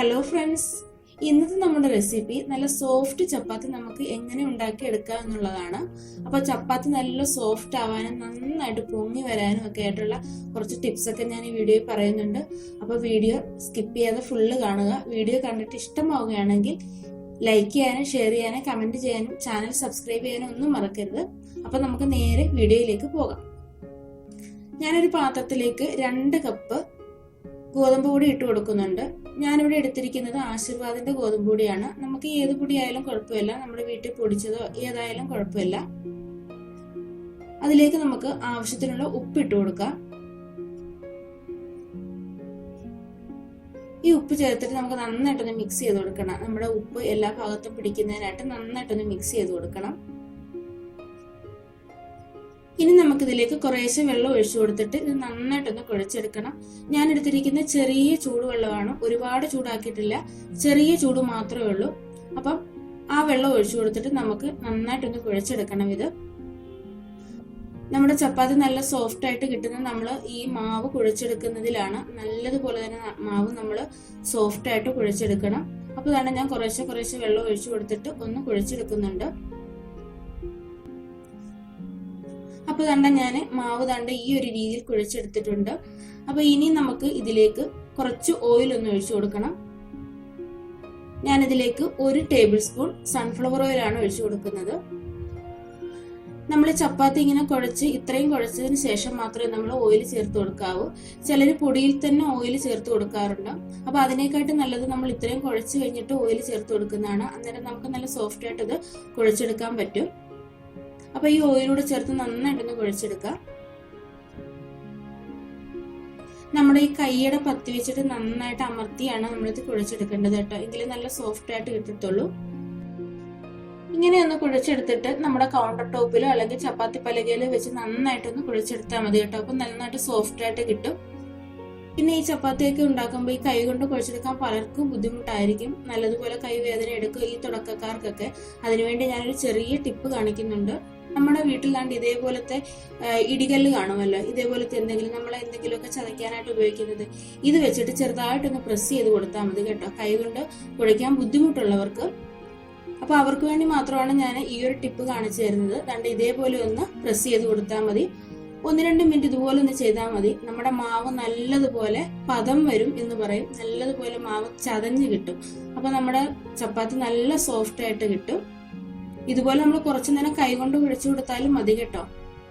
Hello friends, ഇന്നത്തെ നമ്മുടെ recipe നല്ല സോഫ്റ്റ് ചപ്പാത്തി നമുക്ക് എങ്ങനെ ഉണ്ടാക്കി എടുക്കാം എന്നുള്ളതാണ്. അപ്പോൾ ചപ്പാത്തി നല്ല സോഫ്റ്റ് ആവാനും നന്നായിട്ട് പൊങ്ങി വരാനും ഒക്കെ ആയിട്ടുള്ള കുറച്ച് ടിപ്സ് ഒക്കെ ഞാൻ ഈ വീഡിയോയിൽ പറയുന്നുണ്ട്. അപ്പോൾ വീഡിയോ സ്കിപ്പ് ചെയ്യാതെ ഫുള്ള് കാണുക. വീഡിയോ കണ്ടിട്ട് ഇഷ്ടമാവുകയാണെങ്കിൽ ലൈക്ക് ചെയ്യാനും ഷെയർ ചെയ്യാനും കമന്റ് ചെയ്യാനും ചാനൽ സബ്സ്ക്രൈബ് ചെയ്യാനും ഒന്നും മറക്കരുത്. അപ്പോൾ നമുക്ക് നേരെ വീഡിയോയിലേക്ക് പോകാം. ഞാനൊരു പാത്രത്തിലേക്ക് 2 കപ്പ് ഗോതമ്പ് പൊടി ഇട്ട് കൊടുക്കുന്നുണ്ട്. ഞാനിവിടെ എടുത്തിരിക്കുന്നത് ആശീർവാദിന്റെ ഗോതമ്പ് പൊടിയാണ്. നമുക്ക് ഏത് പൊടി ആയാലും കുഴപ്പമില്ല, നമ്മുടെ വീട്ടിൽ പൊടിച്ചതോ ഏതായാലും കുഴപ്പമില്ല. അതിലേക്ക് നമുക്ക് ആവശ്യത്തിനുള്ള ഉപ്പ് ഇട്ട് കൊടുക്കാം. ഈ ഉപ്പ് ചേർത്തിട്ട് നമുക്ക് നന്നായിട്ടൊന്ന് മിക്സ് ചെയ്ത് കൊടുക്കണം. നമ്മുടെ ഉപ്പ് എല്ലാ ഭാഗത്തും പിടിക്കുന്നതിനായിട്ട് നന്നായിട്ടൊന്ന് മിക്സ് ചെയ്ത് കൊടുക്കണം. ഇനി നമുക്കിതിലേക്ക് കുറേശ്ശെ വെള്ളം ഒഴിച്ചു കൊടുത്തിട്ട് ഇത് നന്നായിട്ടൊന്ന് കുഴച്ചെടുക്കണം. ഞാൻ എടുത്തിരിക്കുന്ന ചെറിയ ചൂടുവെള്ളമാണ്, ഒരുപാട് ചൂടാക്കിയിട്ടില്ല, ചെറിയ ചൂട് മാത്രമേ ഉള്ളൂ. അപ്പം ആ വെള്ളം ഒഴിച്ചു കൊടുത്തിട്ട് നമുക്ക് നന്നായിട്ടൊന്ന് കുഴച്ചെടുക്കണം. ഇത് നമ്മുടെ ചപ്പാത്തി നല്ല സോഫ്റ്റ് ആയിട്ട് കിട്ടുന്നത് നമ്മൾ ഈ മാവ് കുഴച്ചെടുക്കുന്നതിലാണ്. നല്ലതുപോലെ തന്നെ മാവ് നമ്മൾ സോഫ്റ്റ് ആയിട്ട് കുഴച്ചെടുക്കണം. അപ്പോൾ ഇതാണ് ഞാൻ കുറേശ്ശെ വെള്ളം ഒഴിച്ചു കൊടുത്തിട്ട് ഒന്ന് കുഴച്ചെടുക്കുന്നുണ്ട്. അപ്പോൾ ഞാൻ മാവ് ഈ ഒരു രീതിയിൽ കുഴച്ചെടുത്തിട്ടുണ്ട്. അപ്പോൾ ഇനി നമുക്ക് ഇതിലേക്ക് കുറച്ച് ഓയിൽ ഒന്ന് ഒഴിച്ചു കൊടുക്കണം. ഞാനിതിലേക്ക് 1 ടേബിൾ സ്പൂൺ സൺഫ്ലവർ ഓയിലാണ് ഒഴിച്ചു കൊടുക്കുന്നത്. നമ്മൾ ചപ്പാത്തി ഇങ്ങനെ ഇത്രയും കുഴച്ചതിന് ശേഷം മാത്രമേ നമ്മൾ ഓയിൽ ചേർത്ത് കൊടുക്കാവൂ. ചിലർ പൊടിയിൽ തന്നെ ഓയിൽ ചേർത്ത് കൊടുക്കാറുണ്ട്. അപ്പൊ അതിനേക്കാട്ടും നല്ലത് നമ്മൾ ഇത്രയും കുഴച്ച് കഴിഞ്ഞിട്ട് ഓയിൽ ചേർത്ത് കൊടുക്കുന്നതാണ്. അന്നേരം നമുക്ക് നല്ല സോഫ്റ്റ് ആയിട്ട് ഇത് കുഴച്ചെടുക്കാൻ പറ്റും. അപ്പൊ ഈ ഓയിലൂടെ ചേർത്ത് നന്നായിട്ടൊന്ന് കുഴച്ചെടുക്കാം. നമ്മുടെ ഈ കൈയുടെ പത്തി വെച്ചിട്ട് നന്നായിട്ട് അമർത്തിയാണ് നമ്മളിത് കുഴച്ചെടുക്കേണ്ടത് കേട്ടോ. എങ്കിലും നല്ല സോഫ്റ്റ് ആയിട്ട് കിട്ടത്തുള്ളൂ. ഇങ്ങനെ ഒന്ന് കുഴച്ചെടുത്തിട്ട് നമ്മുടെ കൗണ്ടർ ടോപ്പിലോ അല്ലെങ്കിൽ ചപ്പാത്തി പലകയിലോ വെച്ച് നന്നായിട്ടൊന്ന് കുഴച്ചെടുത്താൽ മതി കേട്ടോ. അപ്പൊ നന്നായിട്ട് സോഫ്റ്റ് ആയിട്ട് കിട്ടും. പിന്നെ ഈ ചപ്പാത്തിയൊക്കെ ഉണ്ടാക്കുമ്പോൾ ഈ കൈ കൊണ്ട് കുഴച്ചെടുക്കാൻ പലർക്കും ബുദ്ധിമുട്ടായിരിക്കും. നല്ലതുപോലെ കൈ വേദന എടുക്കും ഈ തുടക്കക്കാർക്കൊക്കെ. അതിനുവേണ്ടി ഞാനൊരു ചെറിയ ടിപ്പ് കാണിക്കുന്നുണ്ട്. നമ്മുടെ വീട്ടിൽ ഇതേപോലത്തെ ഇടികല്ല് കാണുമല്ലോ, ഇതേപോലത്തെ നമ്മൾ എന്തെങ്കിലുമൊക്കെ ചതയ്ക്കാനായിട്ട് ഉപയോഗിക്കുന്നത്. ഇത് വെച്ചിട്ട് ചെറുതായിട്ടൊന്ന് പ്രസ് ചെയ്ത് കൊടുത്താൽ മതി കേട്ടോ, കൈ കൊണ്ട് കുഴയ്ക്കാൻ ബുദ്ധിമുട്ടുള്ളവർക്ക്. അപ്പൊ അവർക്ക് വേണ്ടി മാത്രമാണ് ഞാൻ ഈ ഒരു ടിപ്പ് കാണിച്ചു തരുന്നത്. ഇതേപോലെ ഒന്ന് പ്രസ് ചെയ്ത് കൊടുത്താൽ മതി. 1-2 മിനിറ്റ് ഇതുപോലെ ഒന്ന് ചെയ്താൽ മതി. നമ്മുടെ മാവ് നല്ലതുപോലെ പദം വരും എന്ന് പറയും. നല്ലതുപോലെ മാവ് ചതഞ്ഞ് കിട്ടും. അപ്പൊ നമ്മുടെ ചപ്പാത്തി നല്ല സോഫ്റ്റ് ആയിട്ട് കിട്ടും. ഇതുപോലെ നമ്മൾ കുറച്ചു നേരം കൈ കൊണ്ട് കുഴച്ചു കൊടുത്താലും മതി കേട്ടോ.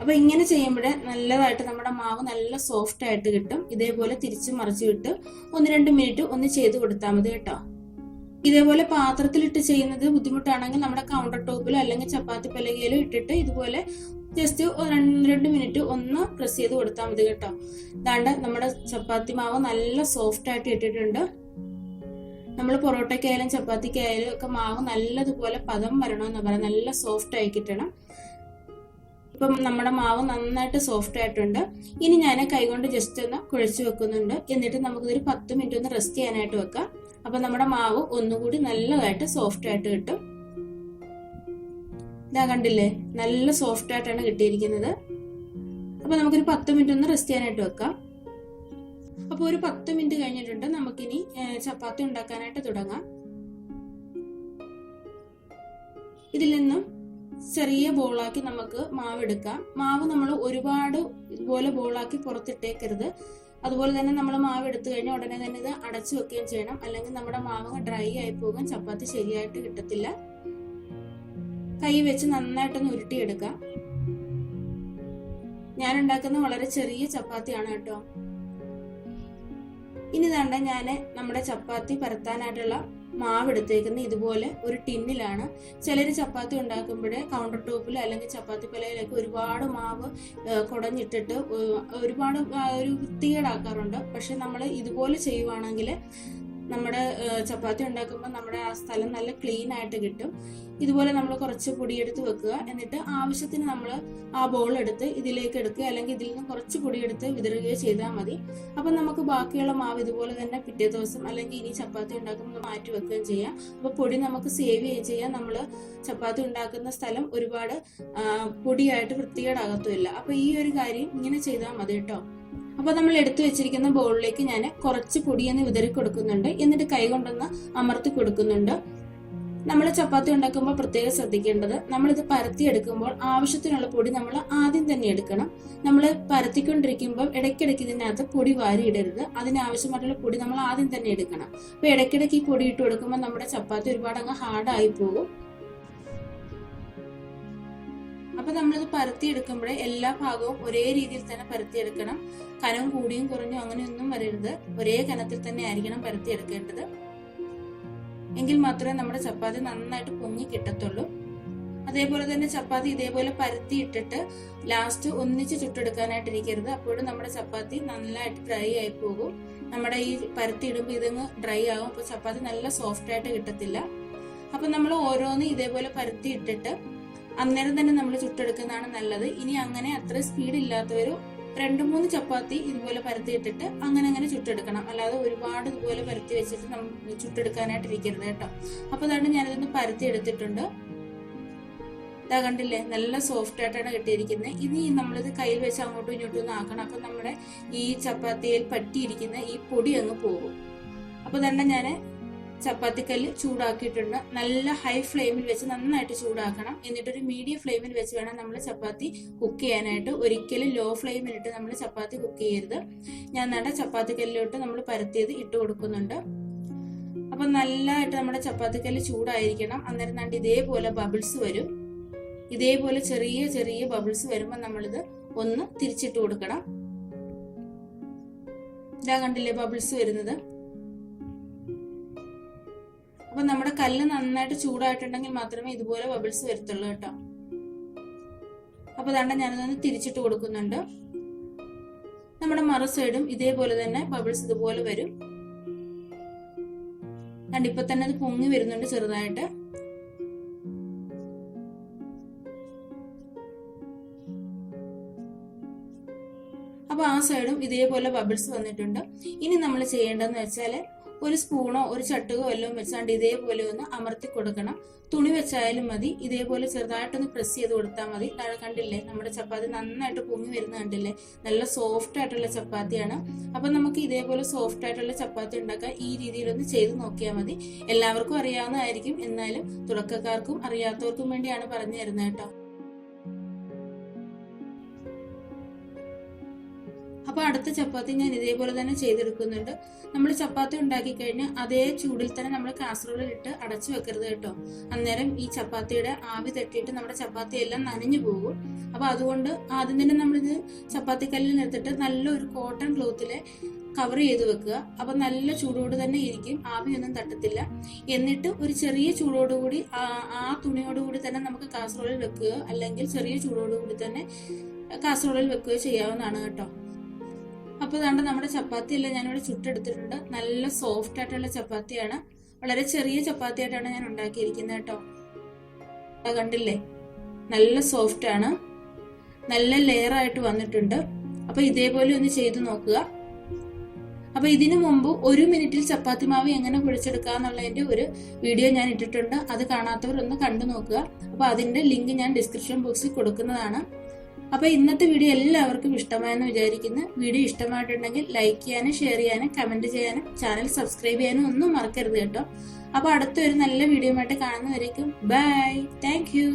അപ്പൊ ഇങ്ങനെ ചെയ്യുമ്പോഴേ നല്ലതായിട്ട് നമ്മുടെ മാവ് നല്ല സോഫ്റ്റ് ആയിട്ട് കിട്ടും. ഇതേപോലെ തിരിച്ചു മറിച്ചു വിട്ട് 1-2 മിനിറ്റ് ഒന്ന് ചെയ്ത് കൊടുത്താൽ മതി കേട്ടോ. ഇതേപോലെ പാത്രത്തിലിട്ട് ചെയ്യുന്നത് ബുദ്ധിമുട്ടാണെങ്കിൽ നമ്മുടെ കൗണ്ടർ ടോപ്പിലോ അല്ലെങ്കിൽ ചപ്പാത്തി പലകയിലോ ഇട്ടിട്ട് ഇതുപോലെ ജസ്റ്റ് 2 മിനിറ്റ് ഒന്ന് പ്രസ് ചെയ്ത് കൊടുത്താൽ മതി കേട്ടോ. നമ്മുടെ ചപ്പാത്തി മാവ് നല്ല സോഫ്റ്റ് ആയിട്ട് ഇട്ടിട്ടുണ്ട്. നമ്മൾ പൊറോട്ടയ്ക്കായാലും ചപ്പാത്തിക്കായാലും ഒക്കെ മാവ് നല്ലതുപോലെ പദം വരണമെന്ന് പറയാം, നല്ല സോഫ്റ്റ് ആയി കിട്ടണം. ഇപ്പം നമ്മുടെ മാവ് നന്നായിട്ട് സോഫ്റ്റ് ആയിട്ടുണ്ട്. ഇനി ഞാൻ കൈകൊണ്ട് ജസ്റ്റ് ഒന്ന് കുഴച്ച് വെക്കുന്നുണ്ട്. എന്നിട്ട് നമുക്കിതൊരു 10 മിനിറ്റ് ഒന്ന് റെസ്റ്റ് ചെയ്യാനായിട്ട് വെക്കാം. അപ്പൊ നമ്മുടെ മാവ് ഒന്നുകൂടി നല്ലതായിട്ട് സോഫ്റ്റ് ആയിട്ട് കിട്ടും. ഇതാ കണ്ടില്ലേ, നല്ല സോഫ്റ്റ് ആയിട്ടാണ് കിട്ടിയിരിക്കുന്നത്. അപ്പൊ നമുക്കൊരു 10 മിനിറ്റ് ഒന്ന് റെസ്റ്റ് ചെയ്യാനായിട്ട് വെക്കാം. അപ്പൊ ഒരു 10 മിനിറ്റ് കഴിഞ്ഞിട്ടുണ്ട്. നമുക്കിനി ചപ്പാത്തി ഉണ്ടാക്കാനായിട്ട് തുടങ്ങാം. ഇതിൽ നിന്നും ചെറിയ ബോളാക്കി നമുക്ക് മാവ് എടുക്കാം. മാവ് നമ്മൾ ഒരുപാട് ഇതുപോലെ ബോളാക്കി പുറത്തിട്ടേക്കരുത്. അതുപോലെ തന്നെ നമ്മൾ മാവ് എടുത്തു കഴിഞ്ഞാൽ ഉടനെ തന്നെ ഇത് അടച്ചു വെക്കുകയും ചെയ്യണം. അല്ലെങ്കിൽ നമ്മുടെ മാവ് ഡ്രൈ ആയി പോകും, ചപ്പാത്തി ശരിയായിട്ട് കിട്ടത്തില്ല. കൈ വെച്ച് നന്നായിട്ടൊന്ന് ഉരുട്ടിയെടുക്കാം. ഞാൻ ഉണ്ടാക്കുന്ന വളരെ ചെറിയ ചപ്പാത്തിയാണ് കേട്ടോ. ഇനി ഞാൻ നമ്മുടെ ചപ്പാത്തി പരത്താനായിട്ടുള്ള മാവ് എടുത്തേക്കുന്നത് ഇതുപോലെ ഒരു ടിന്നിലാണ്. ചിലര് ചപ്പാത്തി ഉണ്ടാക്കുമ്പോഴേ കൗണ്ടർ ടോപ്പിൽ അല്ലെങ്കിൽ ചപ്പാത്തി പലയിലൊക്കെ ഒരുപാട് മാവ് കുടഞ്ഞിട്ടിട്ട് ഒരുപാട് ഒരു വൃത്തികേടാക്കാറുണ്ട്. പക്ഷെ നമ്മൾ ഇതുപോലെ ചെയ്യുവാണെങ്കിൽ നമ്മുടെ ചപ്പാത്തി ഉണ്ടാക്കുമ്പോൾ നമ്മുടെ ആ സ്ഥലം നല്ല ക്ലീൻ ആയിട്ട് കിട്ടും. ഇതുപോലെ നമ്മൾ കുറച്ച് പൊടിയെടുത്ത് വെക്കുക. എന്നിട്ട് ആവശ്യത്തിന് നമ്മൾ ആ ബോൾ എടുത്ത് ഇതിലേക്ക് എടുക്കുക, അല്ലെങ്കിൽ ഇതിൽ നിന്ന് കുറച്ച് പൊടിയെടുത്ത് വിതറുകയോ ചെയ്താൽ മതി. അപ്പം നമുക്ക് ബാക്കിയുള്ള മാവ് ഇതുപോലെ തന്നെ പിറ്റേ ദിവസം അല്ലെങ്കിൽ ഇനി ചപ്പാത്തി ഉണ്ടാക്കുമ്പോൾ മാറ്റി വെക്കുകയും ചെയ്യാം. അപ്പോൾ പൊടി നമുക്ക് സേവ് ചെയ്യുകയും ചെയ്യാം. നമ്മൾ ചപ്പാത്തി ഉണ്ടാക്കുന്ന സ്ഥലം ഒരുപാട് പൊടിയായിട്ട് വൃത്തികേടാകത്തുമില്ല. അപ്പോൾ ഈ ഒരു കാര്യം ഇങ്ങനെ ചെയ്താൽ മതി കേട്ടോ. അപ്പോൾ നമ്മൾ എടുത്തു വെച്ചിരിക്കുന്ന ബൗളിലേക്ക് ഞാൻ കുറച്ച് പൊടിയൊന്ന് വിതറി കൊടുക്കുന്നുണ്ട്. എന്നിട്ട് കൈ കൊണ്ടൊന്ന് അമർത്തി കൊടുക്കുന്നുണ്ട്. നമ്മൾ ചപ്പാത്തി ഉണ്ടാക്കുമ്പോൾ പ്രത്യേകം ശ്രദ്ധിക്കേണ്ടത്, നമ്മളിത് പരത്തി എടുക്കുമ്പോൾ ആവശ്യത്തിനുള്ള പൊടി നമ്മൾ ആദ്യം തന്നെ എടുക്കണം. നമ്മൾ പരത്തിക്കൊണ്ടിരിക്കുമ്പോൾ ഇടയ്ക്കിടയ്ക്ക് ഇതിനകത്ത് പൊടി വാരി ഇടരുത്. അതിനാവശ്യമായിട്ടുള്ള പൊടി നമ്മൾ ആദ്യം തന്നെ എടുക്കണം. അപ്പൊ ഇടയ്ക്കിടയ്ക്ക് ഈ പൊടി ഇട്ട് കൊടുക്കുമ്പോൾ നമ്മുടെ ചപ്പാത്തി ഒരുപാട് അങ്ങ് ഹാർഡായി പോകും. അപ്പൊ നമ്മളിത് പരത്തി എടുക്കുമ്പോഴേ എല്ലാ ഭാഗവും ഒരേ രീതിയിൽ തന്നെ പരത്തിയെടുക്കണം. കനം കൂടിയും കുറഞ്ഞും അങ്ങനെയൊന്നും വരരുത്. ഒരേ കനത്തിൽ തന്നെ ആയിരിക്കണം പരത്തി എടുക്കേണ്ടത്. എങ്കിൽ മാത്രമേ നമ്മുടെ ചപ്പാത്തി നന്നായിട്ട് പൊങ്ങി കിട്ടത്തുള്ളൂ. അതേപോലെ തന്നെ ചപ്പാത്തി ഇതേപോലെ പരത്തി ഇട്ടിട്ട് ലാസ്റ്റ് ഒന്നിച്ച് ചുട്ടെടുക്കാനായിട്ടിരിക്കരുത്. അപ്പോഴും നമ്മുടെ ചപ്പാത്തി നന്നായിട്ട് ഡ്രൈ ആയി പോകും. നമ്മുടെ ഈ പരത്തി ഇടുമ്പോൾ ഇതങ്ങ് ഡ്രൈ ആകും. അപ്പൊ ചപ്പാത്തി നല്ല സോഫ്റ്റ് ആയിട്ട് കിട്ടത്തില്ല. അപ്പൊ നമ്മൾ ഓരോന്ന് ഇതേപോലെ പരത്തി ഇട്ടിട്ട് അന്നേരം തന്നെ നമ്മൾ ചുട്ടെടുക്കുന്നതാണ് നല്ലത്. ഇനി അങ്ങനെ അത്ര സ്പീഡ് ഇല്ലാത്തവരും 2-3 ചപ്പാത്തി ഇതുപോലെ പരത്തി ഇട്ടിട്ട് അങ്ങനെ ചുട്ടെടുക്കണം. അല്ലാതെ ഒരുപാട് ഇതുപോലെ പരത്തി വെച്ചിട്ട് നമ്മൾ ചുട്ടെടുക്കാനായിട്ട് ഇരിക്കരുത് കേട്ടോ. അപ്പൊ അതാണ് ഞാനിതൊന്ന് പരത്തി എടുത്തിട്ടുണ്ട്. ഇതാ കണ്ടില്ലേ, നല്ല സോഫ്റ്റ് ആയിട്ടാണ് കിട്ടിയിരിക്കുന്നത്. ഇനി നമ്മളിത് കയ്യിൽ വെച്ച് അങ്ങോട്ടും ഇങ്ങോട്ടും ഒന്ന് ആക്കണം. അപ്പൊ നമ്മുടെ ഈ ചപ്പാത്തിയിൽ പറ്റിയിരിക്കുന്ന ഈ പൊടി അങ്ങ് പോകും. അപ്പൊ തന്നെ ഞാൻ ചപ്പാത്തിക്കല്ല് ചൂടാക്കിയിട്ടുണ്ട്. നല്ല ഹൈ ഫ്ലെയിമിൽ വെച്ച് നന്നായിട്ട് ചൂടാക്കണം. എന്നിട്ടൊരു മീഡിയം ഫ്ലെയിമിൽ വെച്ച് വേണം നമ്മൾ ചപ്പാത്തി കുക്ക് ചെയ്യാനായിട്ട്. ഒരിക്കലും ലോ ഫ്ലെയിമിലിട്ട് നമ്മൾ ചപ്പാത്തി കുക്ക് ചെയ്യരുത്. ഞാൻ നമ്മുടെ ചപ്പാത്തിക്കല്ലിലോട്ട് നമ്മൾ പരത്തിയത് ഇട്ട് കൊടുക്കുന്നുണ്ട്. അപ്പൊ നല്ലതായിട്ട് നമ്മുടെ ചപ്പാത്തിക്കല്ല് ചൂടായിരിക്കണം. അന്നേരം കണ്ട് ഇതേപോലെ ബബിൾസ് വരും. ഇതേപോലെ ചെറിയ ചെറിയ ബബിൾസ് വരുമ്പോൾ നമ്മളിത് ഒന്ന് തിരിച്ചിട്ട് കൊടുക്കണം. ഇതാ കണ്ടില്ലേ ബബിൾസ് വരുന്നത്. അപ്പൊ നമ്മുടെ കല്ല് നന്നായിട്ട് ചൂടായിട്ടുണ്ടെങ്കിൽ മാത്രമേ ഇതുപോലെ ബബിൾസ് വരത്തുള്ളൂ കേട്ടോ. അപ്പൊ ദാണ്ട ഞാനതൊന്ന് തിരിച്ചിട്ട് കൊടുക്കുന്നുണ്ട്. നമ്മുടെ മറു സൈഡും ഇതേപോലെ തന്നെ ബബിൾസ് ഇതുപോലെ വരും. ഇപ്പൊ തന്നെ അത് പൊങ്ങി വരുന്നുണ്ട് ചെറുതായിട്ട്. അപ്പൊ ആ സൈഡും ഇതേപോലെ ബബിൾസ് വന്നിട്ടുണ്ട്. ഇനി നമ്മൾ ചെയ്യേണ്ടതെന്ന് വെച്ചാല് ഒരു സ്പൂണോ ഒരു ചട്ടുകോ എല്ലാം വെച്ചാണ്ട് ഇതേപോലെ ഒന്ന് അമർത്തി കൊടുക്കണം. തുണി വെച്ചായാലും മതി. ഇതേപോലെ ചെറുതായിട്ടൊന്ന് പ്രസ് ചെയ്ത് കൊടുത്താൽ മതി. താഴെ കണ്ടില്ലേ നമ്മുടെ ചപ്പാത്തി നന്നായിട്ട് പൊങ്ങി വരുന്ന കണ്ടില്ലേ. നല്ല സോഫ്റ്റ് ആയിട്ടുള്ള ചപ്പാത്തിയാണ്. അപ്പൊ നമുക്ക് ഇതേപോലെ സോഫ്റ്റ് ആയിട്ടുള്ള ചപ്പാത്തി ഉണ്ടാക്കാൻ ഈ രീതിയിലൊന്ന് ചെയ്ത് നോക്കിയാൽ മതി. എല്ലാവർക്കും അറിയാവുന്നതായിരിക്കും, എന്നാലും തുടക്കക്കാർക്കും അറിയാത്തവർക്കും വേണ്ടിയാണ് പറഞ്ഞു തരുന്നത് കേട്ടോ. അപ്പൊ അടുത്ത ചപ്പാത്തി ഞാൻ ഇതേപോലെ തന്നെ ചെയ്തെടുക്കുന്നുണ്ട്. നമ്മൾ ചപ്പാത്തി ഉണ്ടാക്കി കഴിഞ്ഞാൽ അതേ ചൂടിൽ തന്നെ നമ്മൾ കാസറോളിൽ ഇട്ട് അടച്ചു വെക്കരുത് കേട്ടോ. അന്നേരം ഈ ചപ്പാത്തിയുടെ ആവി തട്ടിയിട്ട് നമ്മുടെ ചപ്പാത്തി എല്ലാം നനഞ്ഞു പോകും. അപ്പൊ അതുകൊണ്ട് ആദ്യം തന്നെ നമ്മളിത് ചപ്പാത്തിക്കല്ലിൽ എടുത്തിട്ട് നല്ലൊരു കോട്ടൺ ക്ലോത്തില് കവർ ചെയ്ത് വെക്കുക. അപ്പൊ നല്ല ചൂടോട് തന്നെ ഇരിക്കും, ആവിയൊന്നും തട്ടത്തില്ല. എന്നിട്ട് ഒരു ചെറിയ ചൂടോടുകൂടി ആ തുണിയോടുകൂടി തന്നെ നമുക്ക് കാസറോളിൽ വെക്കുക, അല്ലെങ്കിൽ ചെറിയ ചൂടോടുകൂടി തന്നെ കാസറോളിൽ വെക്കുകയോ ചെയ്യാവുന്നതാണ് കേട്ടോ. അപ്പൊ ഇതാണ്ട് നമ്മുടെ ചപ്പാത്തി എല്ലാം ഞാനിവിടെ ചുട്ടെടുത്തിട്ടുണ്ട്. നല്ല സോഫ്റ്റ് ആയിട്ടുള്ള ചപ്പാത്തിയാണ്. വളരെ ചെറിയ ചപ്പാത്തി ആയിട്ടാണ് ഞാൻ ഉണ്ടാക്കിയിരിക്കുന്നത് കേട്ടോ. കണ്ടില്ലേ, നല്ല സോഫ്റ്റ് ആണ്, നല്ല ലെയർ ആയിട്ട് വന്നിട്ടുണ്ട്. അപ്പൊ ഇതേപോലെ ഒന്ന് ചെയ്ത് നോക്കുക. അപ്പൊ ഇതിനു മുമ്പ് 1 മിനിറ്റിൽ ചപ്പാത്തി മാവ് എങ്ങനെ കുഴച്ചെടുക്കുക എന്നുള്ളതിന്റെ ഒരു വീഡിയോ ഞാൻ ഇട്ടിട്ടുണ്ട്. അത് കാണാത്തവർ ഒന്ന് കണ്ടു നോക്കുക. അപ്പൊ അതിന്റെ ലിങ്ക് ഞാൻ ഡിസ്ക്രിപ്ഷൻ ബോക്സിൽ കൊടുക്കുന്നതാണ്. അപ്പൊ ഇന്നത്തെ വീഡിയോ എല്ലാവർക്കും ഇഷ്ടമായെന്ന് വിചാരിക്കുന്നു. വീഡിയോ ഇഷ്ടമായിട്ടുണ്ടെങ്കിൽ ലൈക്ക് ചെയ്യാനും ഷെയർ ചെയ്യാനും കമന്റ് ചെയ്യാനും ചാനൽ സബ്സ്ക്രൈബ് ചെയ്യാനും ഒന്നും മറക്കരുത് കേട്ടോ. അപ്പൊ അടുത്തൊരു നല്ല വീഡിയോ ആയിട്ട് കാണുന്നവരേക്കും ബൈ. Thank you.